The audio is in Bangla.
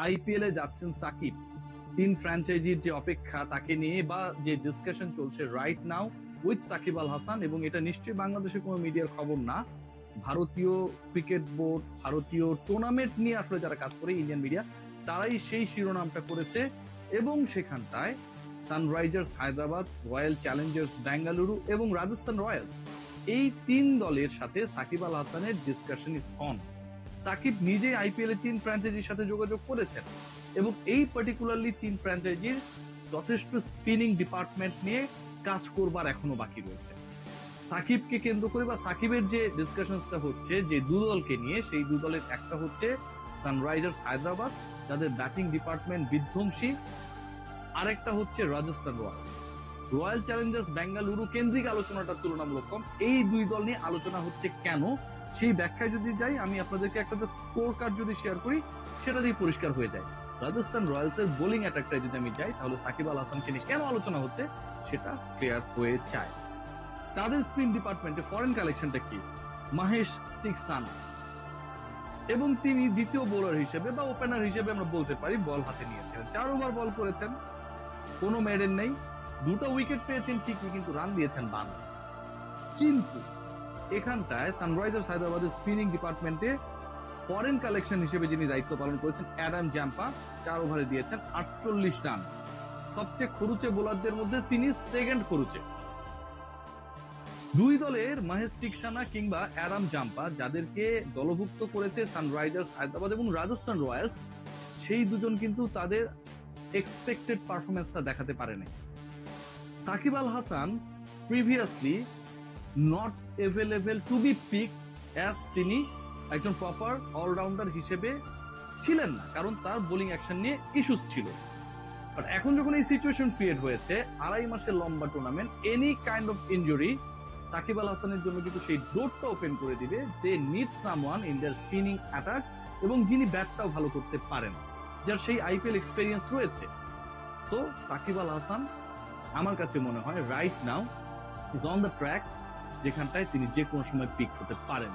আইপিএল এ যাচ্ছেন সাকিব, তিন ফ্র্যাঞ্চাইজির যে অপেক্ষা তাকে নিয়ে বা যে ডিসকাশন চলছে right now with Shakib Al Hasan, এবং এটা নিশ্চয়ই বাংলাদেশের কোনো মিডিয়ার খবর না। ভারতীয় ক্রিকেট বোর্ড, ভারতীয় টুর্নামেন্ট নিয়ে আসলে যারা কাজ করে ইন্ডিয়ান মিডিয়া, তারাই সেই শিরোনামটা করেছে। এবং সেখানটায় Sunrisers Hyderabad, royal Challengers Bengaluru এবং রাজস্থান রয়্যালস, এই তিন দলের সাথে সাকিব আল হাসানের ডিসকাশন ইজ অন। সাকিব নিজে আইপিএল এর তিন ফ্র্যাঞ্চাইজির সাথে যোগাযোগ করেছেন এবং এই পার্টিকুলারলি তিন ফ্র্যাঞ্চাইজির যথেষ্ট স্পিনিং ডিপার্টমেন্ট নিয়ে কাজ করবার এখনো বাকি রয়েছে। সাকিবকে কেন্দ্র করে বা সাকিবের যে ডিসকাশনসটা হচ্ছে যে দু দলকে নিয়ে, সেই দু দলের একটা হচ্ছে সানরাইজার্স হায়দ্রাবাদ, যাদের ব্যাটিং ডিপার্টমেন্ট বিধ্বংসী, আরেকটা হচ্ছে Rajasthan Royals. Royal Challengers Bengaluru কেন্দ্রিক আলোচনাটা তুলনামূলক কম। এই দুই দল নিয়ে আলোচনা হচ্ছে কেন, সেই ব্যাখ্যায় যদি যাই, আমি আপনাদেরকে একটা স্কোর কার্ড যদি শেয়ার করি, সেটা দিয়ে পরিষ্কার হয়ে যায়। রাজস্থান রয়্যালস এর বোলিং অ্যাটাকটায় যদি আমি যাই, তাহলে সাকিব আল হাসানকে নিয়ে কেন আলোচনা হচ্ছে সেটা ক্লিয়ার হয়ে যায়। তাদের স্পিন ডিপার্টমেন্টে ফরেন কালেকশনটা কি? মাহেশ টিকসানা, এবং তিনি দ্বিতীয় বোলার হিসেবে বা ওপেনার হিসেবে আমরা বলতে পারি বল হাতে নিয়েছেন। 4 ওভার বল করেছেন, কোনো মেডেন নেই, দুটো উইকেট পেয়েছেন ঠিকই, কিন্তু রান দিয়েছেন 52। কিন্তু এখানটায় সানরাইজার্স হায়দ্রাবাদের স্পিনিং ডিপার্টমেন্টে ফরেন কালেকশন হিসেবে যিনি দায়িত্ব পালন করেছেন অ্যাডাম জাম্পা, 4 ওভারে দিয়েছেন 48 রান। সবচেয়ে খরুচে বোলারদের মধ্যে তিনি সেকেন্ড খরুচে। দুই দলের মহেশ টিকসানা কিংবা অ্যাডাম জাম্পা, যাদেরকে দলভুক্ত করেছে সানরাইজার্স হায়দ্রাবাদ এবং রাজস্থান রয়্যালস, সেই দুজন কিন্তু তাদের এক্সপেক্টেড পারফরমেন্সটা দেখাতে পারেনি। Shakib Al Hasan previously not available to be pick as, তিনি একজন প্রপার অলরাউন্ডার হিসেবে ছিলেন না, কারণ তার বোলিং অ্যাকশন নিয়ে ইস্যুস ছিল। বাট এখন যখন এই সিচুয়েশন ক্রিয়েট হয়েছে, 2.5 মাসের লম্বা tournament, any kind of injury Shakib Al হাসানের জন্য কিন্তু সেই ডোরটা ওপেন করে দিবে। They need someone in their spinning attack, এবং যিনি ব্যাটটাও ভালো করতে পারেন, যার সেই আইপিএল এক্সপেরিয়েন্স রয়েছে। সো সাকিব আল হাসান আমার কাছে মনে হয় right now is on the track, যেখানটায় তিনি যে কোনো সময় পিক হতে পারেন।